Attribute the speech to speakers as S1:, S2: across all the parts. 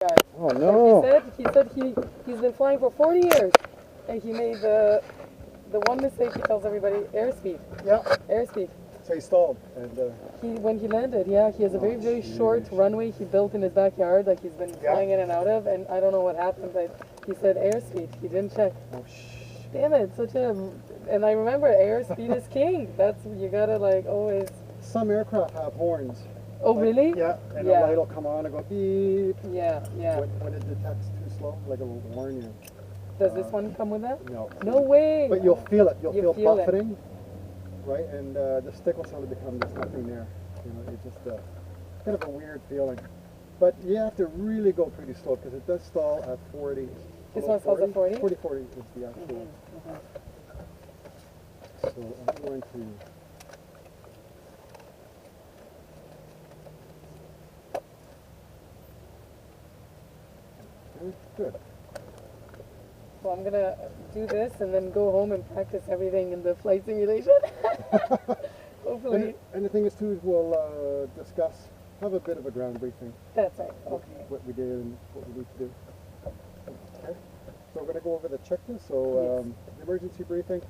S1: Oh no!
S2: He said he's been flying for 40 years, and he made the one mistake he tells everybody: airspeed.
S1: Yeah.
S2: Airspeed.
S1: So he stalled, and
S2: When he landed, yeah, he has a very short runway he built in his backyard, like he's been flying in and out of, and I don't know what happened, but he said airspeed. He didn't check.
S1: Oh
S2: damn it! And I remember airspeed is king. That's you gotta like always.
S1: Some aircraft have horns.
S2: Oh really?
S1: Yeah, and the light will come on and go beep.
S2: Yeah.
S1: When it detects too slow, like it will warn you.
S2: Does this one come with that?
S1: No.
S2: No way.
S1: But you'll feel it. You'll feel buffeting,
S2: it.
S1: right? And the stick will suddenly become there's nothing there. You know, it's just kind of a weird feeling. But you have to really go pretty slow because it does stall at 40.
S2: This one stalls at 40?
S1: 40 is the actual. So I'm going to. Good.
S2: So I'm gonna do this and then go home and practice everything in the flight simulation. Hopefully.
S1: And the thing is too, we'll have a bit of a ground briefing.
S2: That's right. Okay.
S1: What we did and what we need to do. Okay. So we're going to go over the checklist. So the emergency briefing.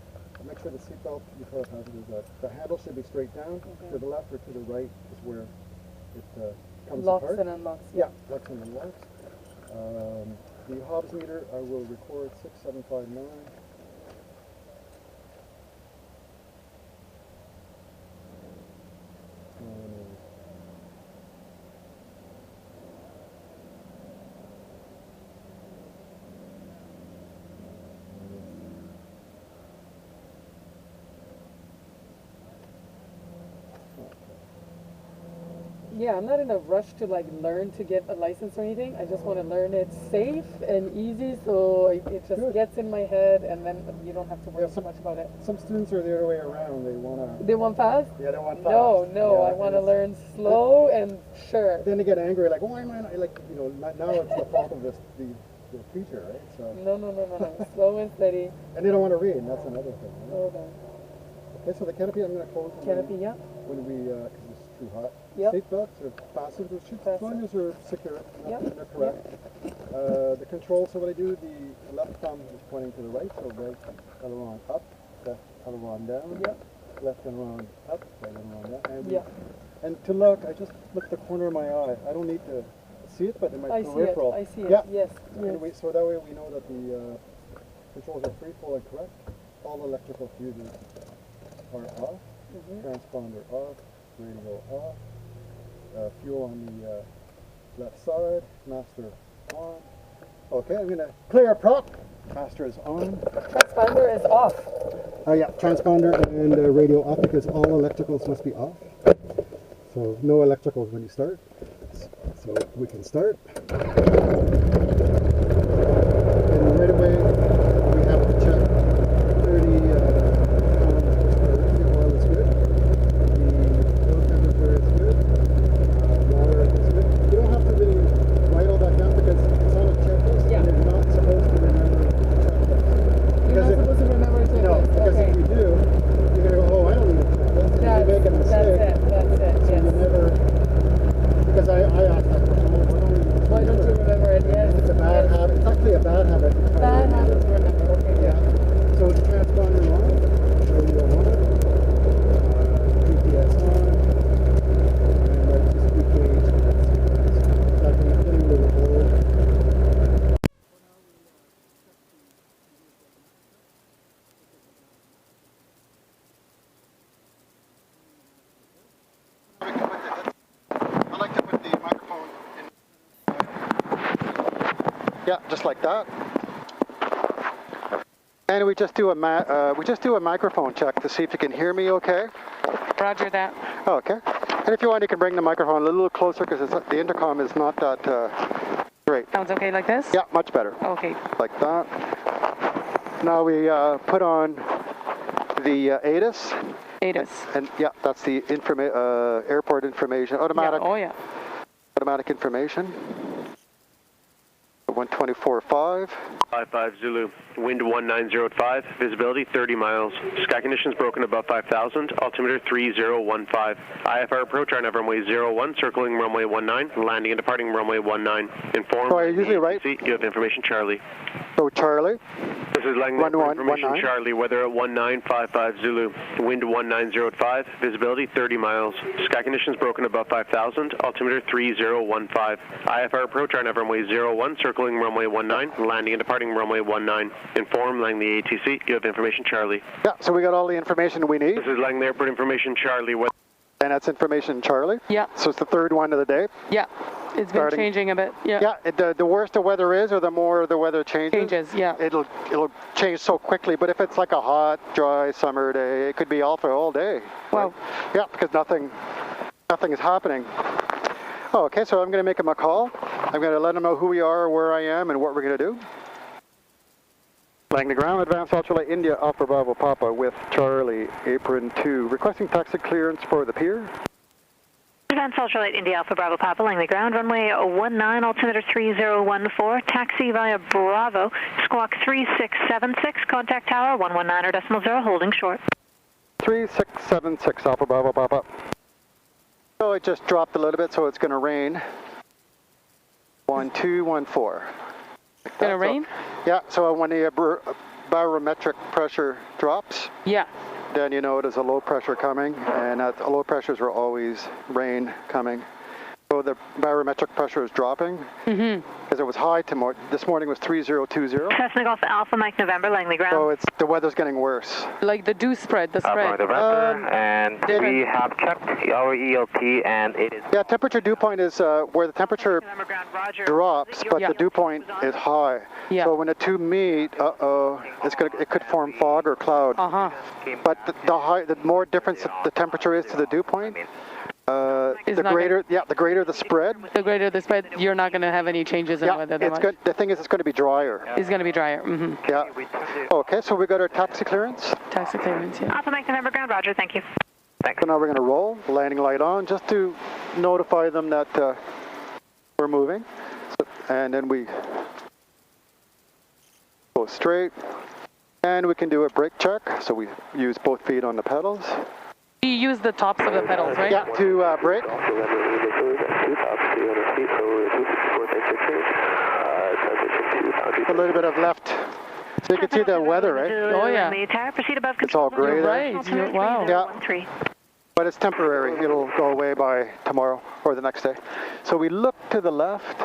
S1: Make sure the seatbelt you tell passengers that the handle should be straight down. To the left or to the right is where it comes
S2: locks
S1: apart.
S2: and unlocks.
S1: Yeah, locks and unlocks. The Hobbs meter, I will record 6759.
S2: Yeah, I'm not in a rush to like learn to get a license or anything. I just want to learn it safe and easy, so it just gets in my head, and then you don't have to worry so much about it.
S1: Some students are the other way around.
S2: They want fast?
S1: Yeah, they want fast.
S2: No,
S1: yeah,
S2: I want to learn slow and sure.
S1: Then they get angry, like, why am I not, like, you know, now it's the fault of the teacher, right? So.
S2: No. Slow and steady.
S1: And they don't want to read, and that's another thing. Right?
S2: Hold on.
S1: Okay, so the canopy I'm going to close.
S2: Canopy, yeah.
S1: When we, because it's too hot.
S2: Yep.
S1: Seat belts are fastened. As long as they're secure, they're correct.
S2: Yep.
S1: The controls, so what I do, the left thumb is pointing to the right, so right aileron up, left aileron down, left aileron up, right aileron down. And to look, I just look the corner of my eye. I don't need to see it, but in my peripheral.
S2: I see it.
S1: Yeah.
S2: Yes.
S1: Anyway, so that way we know that the controls are free, full, and correct. All electrical fuses are off. Transponder off. Radio off. Fuel on the left side. Master on. Okay, I'm going to clear prop. Master is on.
S2: Transponder is off.
S1: Yeah, transponder and radio off because all electricals must be off. So no electricals when you start. So we can start. And right away we have to check 30 the oil is good. The fuel temperature is good. Water is good. You don't have to really write all that down because it's on a checklist and you're not supposed to remember the checklist.
S2: You're not supposed to remember a checklist.
S1: No, because if you do, you're going to go, oh, I don't need a checklist. And you make a mistake.
S2: That's it.
S1: So you never, because I asked that question,
S2: why don't you remember it? Yes.
S1: It's a bad habit. It's actually a bad habit.
S2: Bad habit to remember. Okay,
S1: yeah. So the transponder on, radio on, GPS on, and just speed gauge. That's getting the record. I like to put the microphone in. Yeah, just like that. And we just do a microphone check to see if you can hear me okay.
S2: Roger that.
S1: Oh, okay. And if you want, you can bring the microphone a little closer because the intercom is not that great.
S2: Sounds okay like this?
S1: Yeah, much better.
S2: Okay.
S1: Like that. Now we put on the ATIS.
S2: ATIS.
S1: And yeah, that's the airport information, automatic.
S2: Yeah. Oh yeah.
S1: Automatic information. 124.5.
S3: 55 Zulu, wind 190 visibility 30 miles. Sky conditions broken above 5,000, altimeter 3015. IFR approach on runway 01, circling runway 19, landing and departing runway 19. Inform.
S1: So are you usually right?
S3: You have information, Charlie.
S1: So Charlie.
S3: This is Langley, information, Charlie, weather at 1955 Zulu, wind 1905, visibility 30 miles. Sky conditions broken above 5,000, altimeter 3015. IFR approach on runway 01, circling runway 19, landing and departing runway 19. Inform Langley ATC, you have information, Charlie.
S1: Yeah, so we got all the information we need.
S3: This is Langley Airport information, Charlie.
S1: And that's information, Charlie?
S2: Yeah.
S1: So it's the third one of the day?
S2: Yeah. It's been changing a bit. Yeah.
S1: Yeah, the worse the weather is, or the more the weather changes.
S2: Yeah.
S1: It'll change so quickly. But if it's like a hot, dry summer day, it could be alpha all day.
S2: Wow.
S1: Yeah, because nothing is happening. Oh, okay, so I'm going to make him a call. I'm going to let him know who we are, where I am, and what we're going to do. Langley ground, advance ultralight India, Alpha Bravo Papa with Charlie, apron 2. Requesting taxi clearance for the pier.
S4: Advance ultralight India, Alpha Bravo Papa, Langley ground, runway 19, altimeter 3014, taxi via Bravo, squawk 3676, contact tower 119.0, holding short.
S1: 3676, Alpha Bravo Papa. So it just dropped a little bit, so it's going to rain. 1214.
S2: Gonna rain?
S1: Yeah, so when the barometric pressure drops,
S2: Yeah.
S1: then you know there's a low pressure coming, and at low pressures are always rain coming. So the barometric pressure is dropping, because it was high this morning was 3020.
S4: Cessna Golf Alpha, Mike November, Langley ground.
S1: So the weather's getting worse.
S2: Like the dew spread, the spread.
S5: November, and we have checked our ELT, and it is...
S1: Yeah, temperature dew point is where the temperature drops, but the dew point is high.
S2: Yeah.
S1: So when the two meet, it could form fog or cloud. But the more difference the temperature is to the dew point, the greater the spread.
S2: The greater the spread, you're not going to have any changes in weather.
S1: The thing is, it's going to be drier.
S2: It's going to be drier.
S1: Yeah. Okay, so we got our taxi clearance.
S2: Taxi clearance, yeah.
S4: Alpha Mike November ground, Roger, thank you.
S1: So now we're going to roll, landing light on, just to notify them that we're moving. And then we go straight. And we can do a brake check, so we use both feet on the pedals.
S2: You use the tops of the pedals, right?
S1: Yeah, to brake. A little bit of left. So you can see the weather, right?
S2: Oh, yeah.
S4: Proceed above
S1: It's all gray
S2: You're
S1: there.
S2: right. Wow.
S1: Yeah. But it's temporary. It'll go away by tomorrow or the next day. So we look to the left,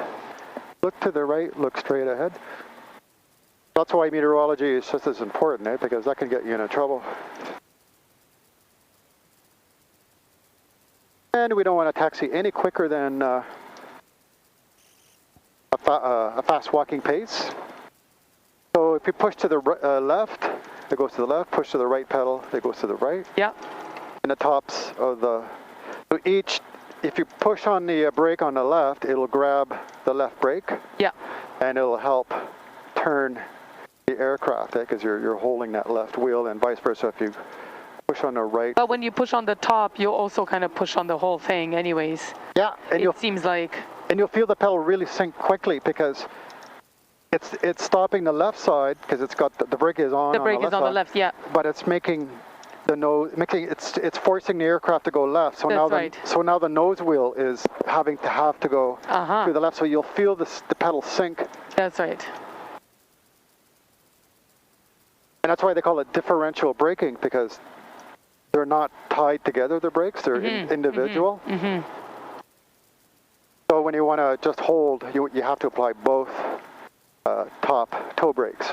S1: look to the right, look straight ahead. That's why meteorology is just as important, eh? Because that can get you into trouble. And we don't want to taxi any quicker than a fast walking pace. So if you push to the left, it goes to the left. Push to the right pedal, it goes to the right.
S2: Yeah.
S1: And the tops of so if you push on the brake on the left, it'll grab the left brake.
S2: Yeah.
S1: And it'll help turn the aircraft, because you're holding that left wheel, and vice versa if you push on the right.
S2: But when you push on the top, you also kind of push on the whole thing anyways.
S1: Yeah, and
S2: it seems like.
S1: And you'll feel the pedal really sink quickly, because it's stopping the left side, because it's got the brake is on.
S2: The brake is on the left, yeah.
S1: But it's making the nose, it's forcing the aircraft to go left. So now the nose wheel is having to go to the left. So you'll feel the pedal sink.
S2: That's right.
S1: And that's why they call it differential braking, because they're not tied together, the brakes, they're individual. So when you want to just hold, you have to apply both top toe brakes.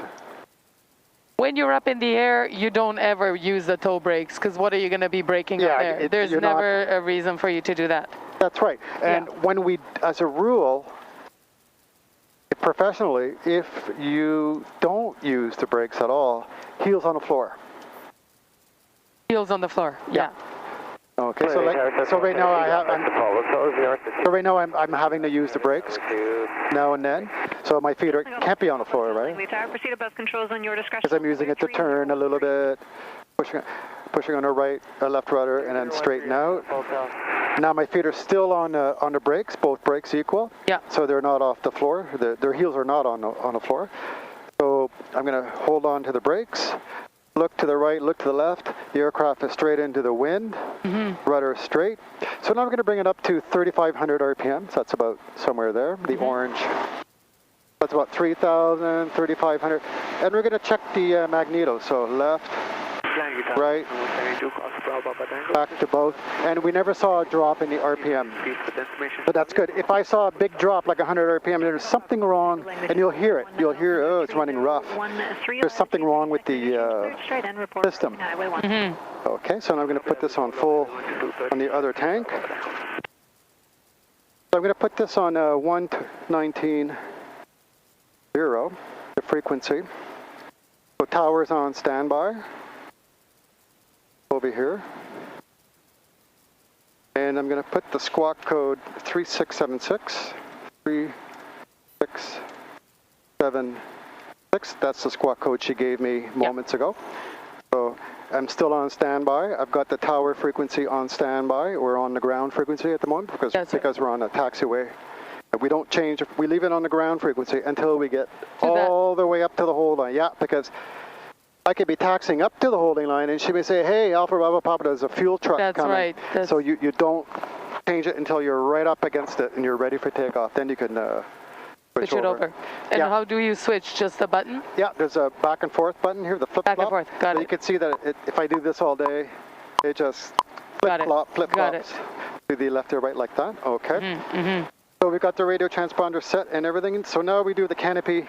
S2: When you're up in the air, you don't ever use the toe brakes, because what are you going to be braking up there? There's never a reason for you to do that.
S1: That's right. And when we, as a rule, professionally, if you don't use the brakes at all, heels on the floor. Heels on the floor, yeah. Okay, so right now I'm having to use the brakes now and then, so my feet can't be on the floor, right?
S4: Proceed above controls on your discretion.
S1: Because I'm using it to turn a little bit, pushing on our left rudder, and then straighten out. Now my feet are still on the brakes, both brakes equal.
S2: Yeah.
S1: So they're not off the floor. Their heels are not on the floor. So I'm going to hold on to the brakes, look to the right, look to the left. The aircraft is straight into the wind, rudder straight. So now I'm going to bring it up to 3,500 RPM. So that's about somewhere there, the orange. That's about 3,000, 3,500. And we're going to check the magneto. So left, right, back to both. And we never saw a drop in the RPM. But that's good. If I saw a big drop, like 100 RPM, there's something wrong, and you'll hear it. You'll hear, oh, it's running rough. There's something wrong with the system. Okay, so now I'm going to put this on full on the other tank. So I'm going to put this on 119.0, the frequency. So tower's on standby. Over here. And I'm going to put the squawk code 3676. 3676. That's the squawk code she gave me moments ago. So I'm still on standby. I've got the tower frequency on standby. We're on the ground frequency at the moment because we're on a taxiway. We don't change. We leave it on the ground frequency until we get all the way up to the hold line. Yeah, because I could be taxiing up to the holding line, and she may say, "Hey, Alpha Bravo Papa, there's a fuel truck coming." That's right. So you don't change it until you're right up against it and you're ready for takeoff. Then you can switch it over.
S2: And how do you switch? Just the button?
S1: Yeah, there's a back and forth button here, the flip flop.
S2: Back and forth. Got it.
S1: You can see that if I do this all day, it just flip flops to the left or right like that. Okay. So we've got the radio transponder set and everything. So now we do the canopy.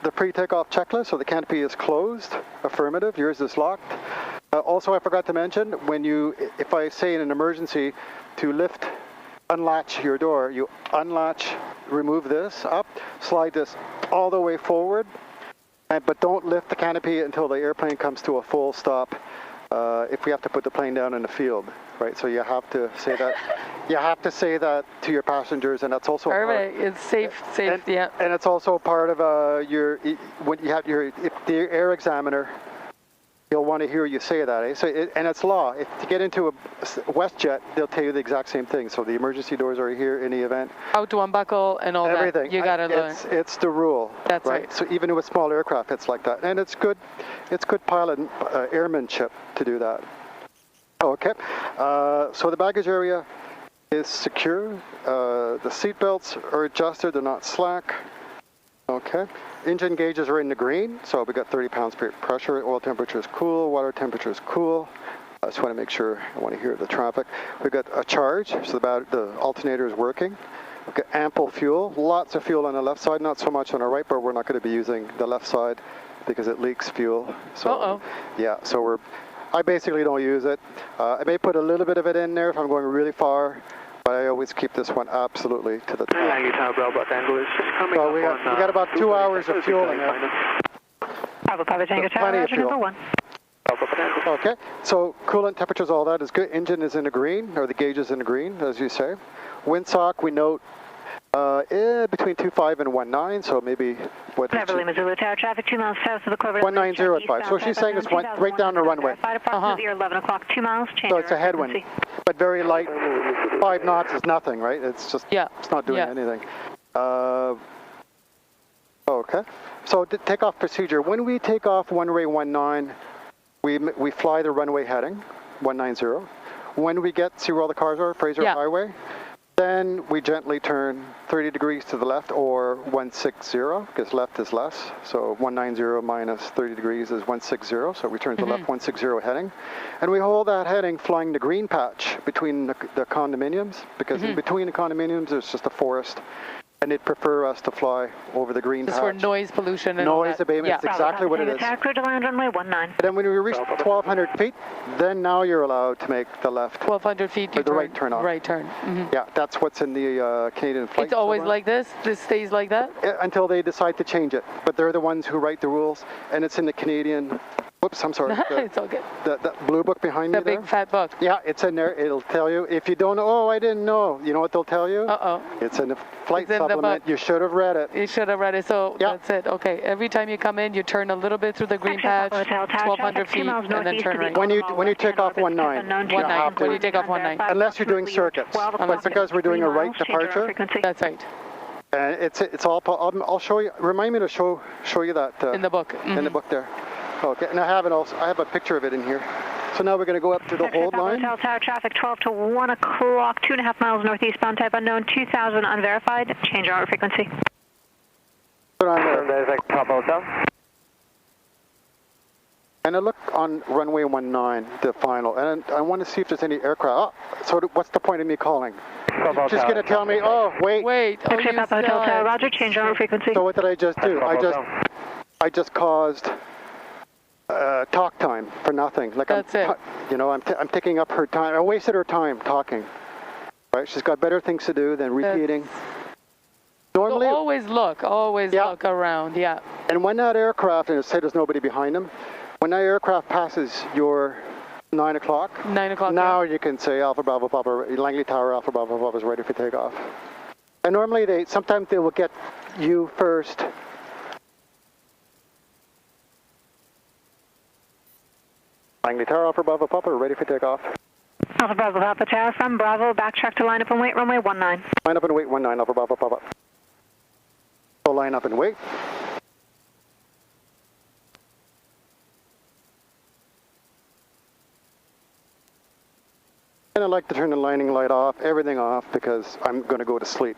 S1: The pre-takeoff checklist, so the canopy is closed, affirmative, yours is locked. Also, I forgot to mention, if I say in an emergency to lift, unlatch your door, you unlatch, remove this up, slide this all the way forward, but don't lift the canopy until the airplane comes to a full stop if we have to put the plane down in the field, right? So you have to say that. You have to say that to your passengers, and that's also
S2: perfect. It's safe, yeah.
S1: And it's also part of when you have if the air examiner, he'll want to hear you say that. Eh? So and it's law. If to get into a WestJet, they'll tell you the exact same thing. So the emergency doors are here in the event.
S2: How to unbuckle and all
S1: everything.
S2: That. You gotta learn.
S1: It's the rule.
S2: That's right.
S1: So even with small aircraft, it's like that, and it's good pilot airmanship to do that. Okay. So the baggage area is secure. The seat belts are adjusted, they're not slack. Okay. Engine gauges are in the green, so we got 30 pounds per pressure. Oil temperature is cool, water temperature is cool. I just want to make sure, I want to hear the traffic. We've got a charge, so the alternator is working. We've got ample fuel, lots of fuel on the left side, not so much on the right, but we're not going to be using the left side because it leaks fuel. So, yeah, so I basically don't use it. I may put a little bit of it in there if I'm going really far, but I always keep this one absolutely to the top. So we got about 2 hours of fuel in there. Plenty of fuel. Okay, so coolant temperatures, all that is good. Engine is in the green, or the gauge is in the green, as you say. Windsock, we note between 25 and 19, so maybe what?
S4: Beverly, Missoula Tower traffic 2 miles south of the Clover.
S1: 1905. So she's saying it's right down the runway.
S4: Approximately 11 o'clock, 2 miles. Change
S1: so it's a headwind, but very light. 5 knots is nothing, right? It's just it's not doing anything. Okay. So the takeoff procedure. When we take off runway 19, we fly the runway heading 190. When we see where all the cars are, Fraser Highway. Then we gently turn 30 degrees to the left, or 160, because left is less. So 190 minus 30 degrees is 160, so we turn to the left 160 heading. And we hold that heading flying the green patch between the condominiums, because in between the condominiums there's just a forest. And they'd prefer us to fly over the green patch.
S2: For noise pollution and
S1: noise abatement, it's exactly what it is.
S4: Clear to land runway 19.
S1: And then when we reach 1,200 feet, then now you're allowed to make the left.
S2: 1,200 feet,
S1: or the right turn off.
S2: Right turn.
S1: Yeah, that's what's in the Canadian flight.
S2: It's always like this? This stays like that?
S1: Until they decide to change it. But they're the ones who write the rules, and it's in the Canadian Whoops, I'm sorry.
S2: It's all good.
S1: That blue book behind me
S2: The big
S1: there?
S2: fat book.
S1: Yeah, it's in there. It'll tell you. If you don't know, oh, I didn't know. You know what they'll tell you?
S2: Uh-oh.
S1: It's in the flight
S2: It's in the
S1: supplement.
S2: book.
S1: You should have read it.
S2: You should have read it. So
S1: Yeah.
S2: that's it. Okay. Every time you come in, you turn a little bit through the green patch, 1,200 feet, and then turn right.
S1: When you take off 19.
S2: 19. When you take off 19.
S1: Unless you're doing circuits. But because we're doing a right departure.
S2: That's right.
S1: It's all. I'll show you. Remind me to show you that
S2: In the book.
S1: in the book there. Okay, and I have it also. I have a picture of it in here. So now we're going to go up to the hold line.
S4: Hotel Tower traffic 12 to 1 o'clock, 2.5 miles northeastbound, type unknown, 2000 unverified. Change our frequency.
S1: Put on there.
S5: There's a Papa Hotel.
S1: And I look on runway 19, the final, and I want to see if there's any aircraft. Oh, so what's the point of me calling? You're just going to tell me, oh, wait.
S2: Wait. Oh, you
S4: Papa Hotel Tower, Roger, change our frequency.
S1: So what did I just do? I just caused talk time for nothing. Like
S2: That's it.
S1: You know, I'm taking up her time. I wasted her time talking. Right? She's got better things to do than repeating. Normally,
S2: so always look around. Yeah.
S1: And when that aircraft, and say there's nobody behind them, when that aircraft passes your 9 o'clock.
S2: 9 o'clock.
S1: Now you can say Alpha Bravo Papa, Langley Tower Alpha Bravo Papa is ready for takeoff. And normally sometimes they will get you first. Langley Tower Alpha Bravo Papa, ready for takeoff.
S4: Alpha Bravo Papa Tower from Bravo, backtrack to line up and wait, runway 19.
S1: Line up and wait, 19, Alpha Bravo Papa. So line up and wait. And I like to turn the lining light off, everything off, because I'm going to go to sleep.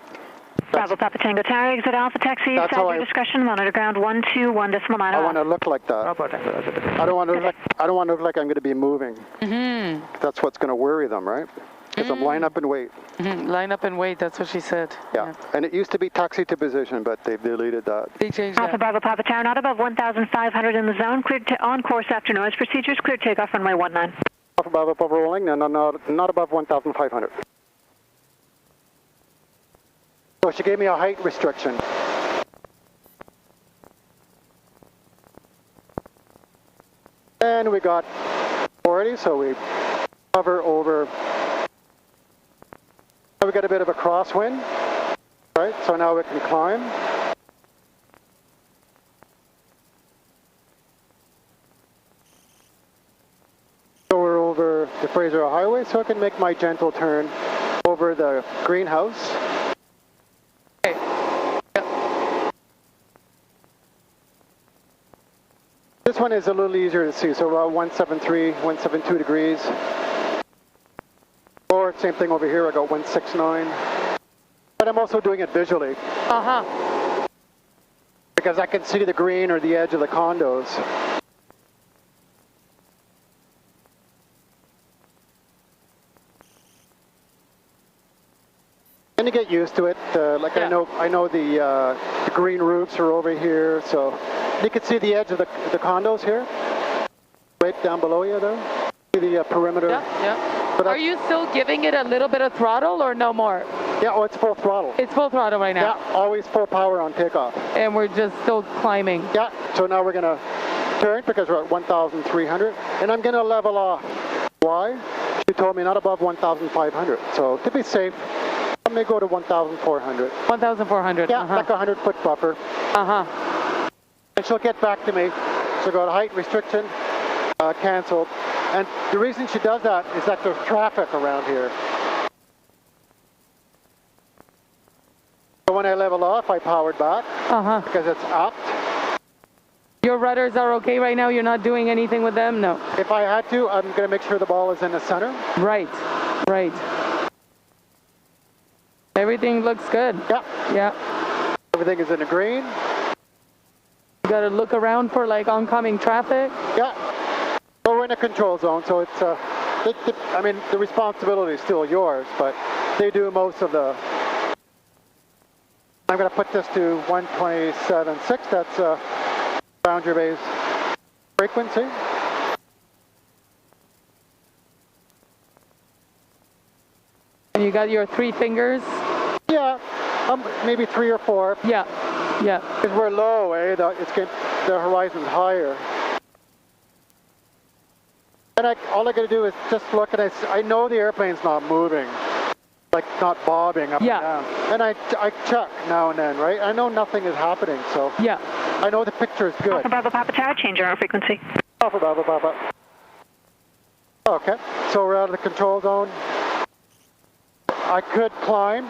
S4: Bravo Papa Tango Tower, exit Alpha Taxi,
S1: That's
S4: at
S1: how
S4: your discretion, monitor ground 121.9.
S1: I want to look like that. I don't want to look like I'm going to be moving.
S2: Mm-hmm.
S1: That's what's going to worry them, right? Because I'm line up and wait.
S2: Mm-hmm. Line up and wait, that's what she said.
S1: Yeah. And it used to be taxi to position, but they've deleted that.
S2: They changed that.
S4: Alpha Bravo Papa Tower, not above 1,500 in the zone, cleared on course after noise procedures, cleared takeoff runway 19.
S1: Alpha Bravo Papa rolling, no, not above 1,500. So she gave me a height restriction. And we got 40, so we hover over. We got a bit of a crosswind, right? So now we can climb. So we're over the Fraser Highway, so I can make my gentle turn over the greenhouse. This one is a little easier to see, so about 173, 172 degrees. Or same thing over here, I got 169. But I'm also doing it visually.
S2: Uh-huh.
S1: Because I can see the green or the edge of the condos. And you get used to it. I know the green roofs are over here, so you can see the edge of the condos here, right down below you there. See the perimeter.
S2: Yeah.
S1: But
S2: are you still giving it a little bit of throttle or no more?
S1: Yeah, oh, it's full throttle.
S2: It's full throttle right now.
S1: Yeah, always full power on takeoff.
S2: And we're just still climbing.
S1: Yeah, so now we're going to turn because we're at 1,300, and I'm going to level off. Why? She told me not above 1,500. So to be safe, I may go to 1,400.
S2: 1,400.
S1: Yeah, like a 100-foot buffer.
S2: Uh-huh.
S1: And she'll get back to me. She'll go to height restriction, canceled. And the reason she does that is that there's traffic around here. So when I level off, I powered back because it's up.
S2: Your rudders are okay right now? You're not doing anything with them? No.
S1: If I had to, I'm going to make sure the ball is in the center.
S2: Right. Everything looks good. Yeah.
S1: Everything is in the green.
S2: You got to look around for like oncoming traffic.
S1: Yeah. So we're in a control zone, so it's, I mean, the responsibility is still yours, but they do most of the. I'm going to put this to 127.6. That's boundary base frequency.
S2: And you got your 3 fingers?
S1: Yeah, maybe 3 or 4.
S2: Yeah.
S1: Because we're low, the horizon's higher. And all I got to do is just look, and I know the airplane's not moving, like not bobbing up and down. And I check now and then, right? I know nothing is happening, so I know the picture is good.
S4: Alpha Bravo Papa Tower, change your frequency.
S1: Alpha Bravo Papa. Okay, so we're out of the control zone. I could climb.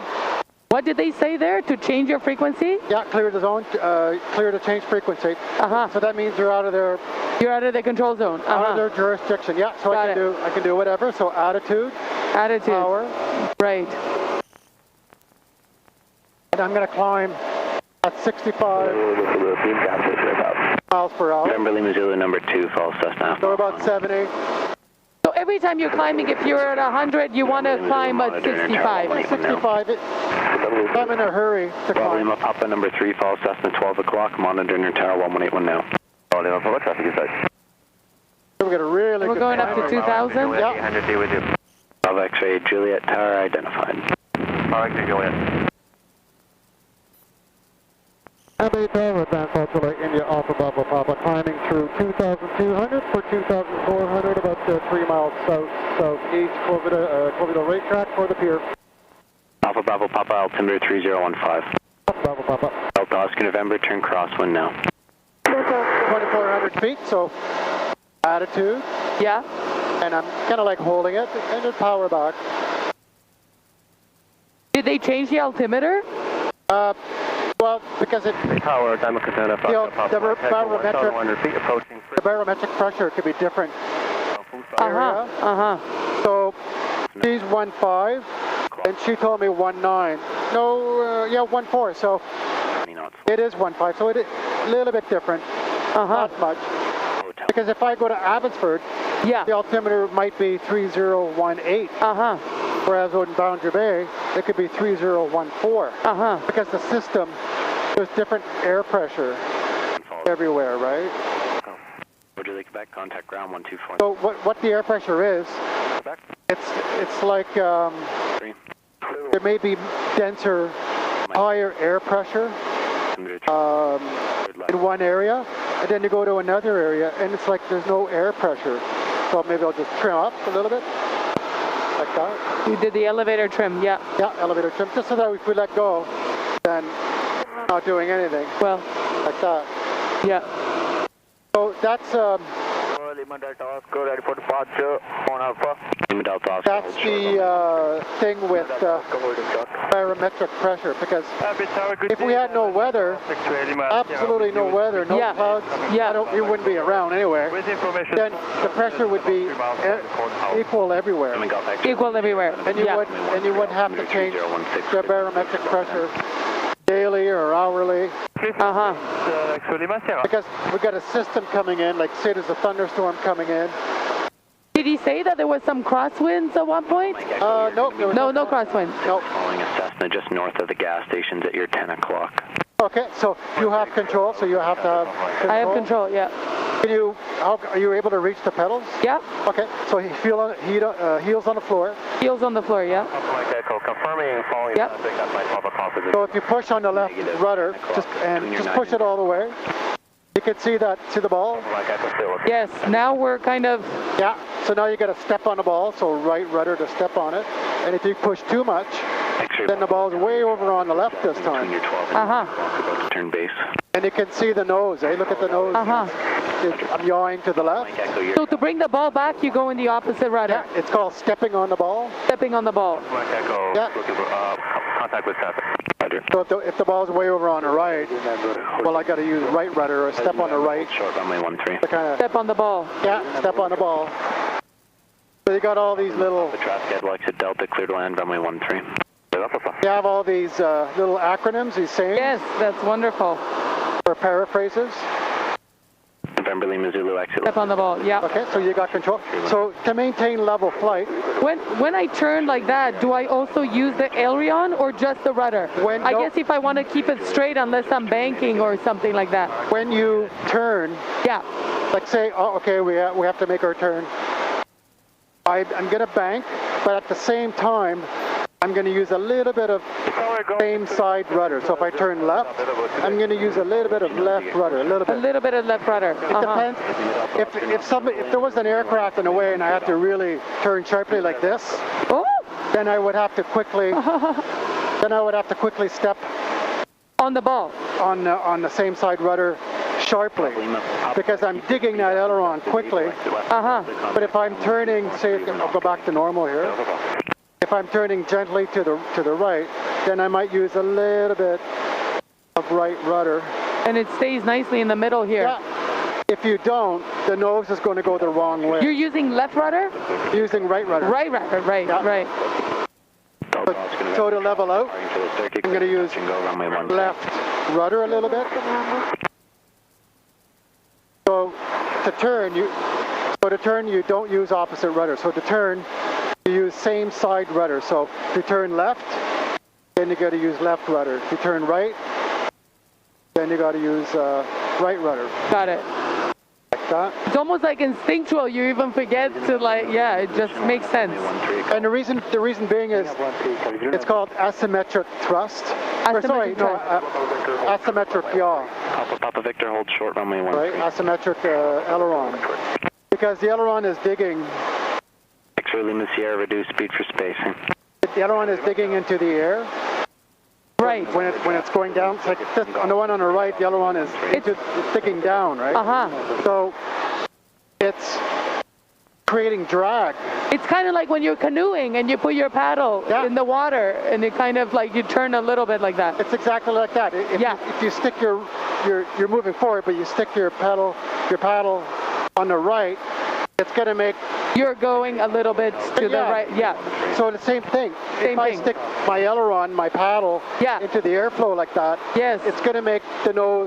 S2: What did they say there? To change your frequency?
S1: Yeah, clear the zone, clear to change frequency. So that means you're out of their...
S2: You're out of the control zone.
S1: Out of their jurisdiction. Yeah, so I can do whatever. So attitude. Power.
S2: Right.
S1: And I'm going to climb at 65 miles per hour.
S5: November Lima Zulu number 2, false Cessna.
S1: So about 70.
S2: So every time you're climbing, if you're at 100, you want to climb at 65.
S1: 65. I'm in a hurry to climb.
S5: Lima Papa number 3, false Cessna, 12 o'clock, monitoring your tower 1181 now. Lima Papa, traffic is out.
S1: We're going to really
S2: We're going up to 2,000?
S5: Yeah. 800 with you. Bravo X-ray Juliet tower identified. Bravo X-ray Juliet.
S1: MA Tower, advance ultralight India Alpha Bravo Papa, climbing through 2,200 for 2,400, about 3 miles southeast, Cloverdale racetrack for the pier.
S5: Alpha Bravo Papa, altimeter 3015.
S1: Alpha Bravo Papa.
S5: Delta Oscar November, turn crosswind now.
S1: 2,400 feet, so attitude.
S2: Yeah.
S1: And I'm kind of like holding it, and then power back.
S2: Did they change the altimeter?
S1: Well, because the barometric pressure could be different area. So she's 1.5, and she told me 1.9. No, 1.4. So it is 1.5. So it is a little bit different. Not much. Because if I go to Abbotsford, the altimeter might be 3018. Whereas in Boundary Bay, it could be 3014. Because the system, there's different air pressure everywhere, right?
S5: Would you like back? Contact ground 124.
S1: So what the air pressure is, it's like there may be denser, higher air pressure in one area, and then you go to another area, and it's like there's no air pressure. So maybe I'll just trim up a little bit. Like that.
S2: You did the elevator trim, yeah.
S1: Yeah, elevator trim, just so that if we let go, then not doing anything.
S2: Well.
S1: Like that.
S2: Yeah.
S1: So that's that's the thing with barometric pressure, because if we had no weather, absolutely no weather, no clouds, we wouldn't be around anywhere, then the pressure would be equal everywhere.
S2: Equal everywhere.
S1: And you wouldn't have to change the barometric pressure daily or hourly. Because we've got a system coming in, like say there's a thunderstorm coming in.
S2: Did he say that there was some crosswinds at one point?
S1: Nope.
S2: No crosswinds.
S1: Nope.
S5: Following a Cessna just north of the gas stations at your 10 o'clock.
S1: Okay, so you have control, so you have to have control.
S2: I have control, yeah.
S1: Are you able to reach the pedals?
S2: Yeah.
S1: Okay, so heels on the floor.
S2: Heels on the floor, yeah.
S5: Confirming following
S1: So if you push on the left rudder, just push it all the way. You can see the ball?
S2: Yes, now we're kind of...
S1: Yeah, so now you got to step on the ball, so right rudder to step on it. And if you push too much, then the ball's way over on the left this time.
S5: Turn base.
S1: And you can see the nose, Look at the nose. I'm yawing to the left.
S2: So to bring the ball back, you go in the opposite rudder.
S1: Yeah, it's called stepping on the ball.
S2: Stepping on the ball.
S1: Yeah.
S5: Contact with Cessna.
S1: So if the ball's way over on the right, well, I got to use right rudder or step on the right.
S5: Short runway 13.
S2: Step on the ball.
S1: Yeah, step on the ball. So you got all these little...
S5: The traffic headlights at Delta, clear to land, runway 13.
S1: You have all these little acronyms, these sayings?
S2: Yes, that's wonderful.
S1: Or paraphrases?
S5: November Lima Zulu exit.
S2: Step on the ball, yeah.
S1: Okay, so you got control. So to maintain level flight...
S2: When I turn like that, do I also use the aileron or just the rudder? I guess if I want to keep it straight unless I'm banking or something like that.
S1: When you turn...
S2: Yeah.
S1: Like say, okay, we have to make our turn. I'm going to bank, but at the same time, I'm going to use a little bit of same side rudder. So if I turn left, I'm going to use a little bit of left rudder, a little bit.
S2: A little bit of left rudder.
S1: It depends. If there was an aircraft in the way and I had to really turn sharply like this, then I would have to quickly step
S2: on the ball.
S1: On the same side rudder sharply, because I'm digging that aileron quickly. But if I'm turning, say, I'll go back to normal here. If I'm turning gently to the right, then I might use a little bit of right rudder.
S2: And it stays nicely in the middle here.
S1: Yeah. If you don't, the nose is going to go the wrong way.
S2: You're using left rudder?
S1: Using right rudder.
S2: Right rudder, right,
S1: yeah.
S2: Right.
S1: So to level out, I'm going to use left rudder a little bit. So to turn, you don't use opposite rudder. So to turn, you use same side rudder. So if you turn left, then you got to use left rudder. If you turn right, then you got to use right rudder.
S2: Got it.
S1: Like that.
S2: It's almost like instinctual. You even forget to it just makes sense.
S1: And the reason being is it's called asymmetric thrust. Asymmetric yaw.
S5: Papa Victor, hold short runway 13.
S1: Right, asymmetric aileron. Because the aileron is digging.
S5: X-ray Lima Sierra, reduce speed for spacing.
S1: The aileron is digging into the air.
S2: Right.
S1: When it's going down, it's like this, on the one on the right, the aileron is it's digging down, right? So it's creating drag.
S2: It's kind of like when you're canoeing and you put your paddle in the water, and it kind of like you turn a little bit like that.
S1: It's exactly like that. If you stick you're moving forward, but you stick your paddle on the right, it's going to make.
S2: You're going a little bit to the right,
S1: So the same thing. If I stick my aileron, my paddle into the airflow like that, it's going to make the nose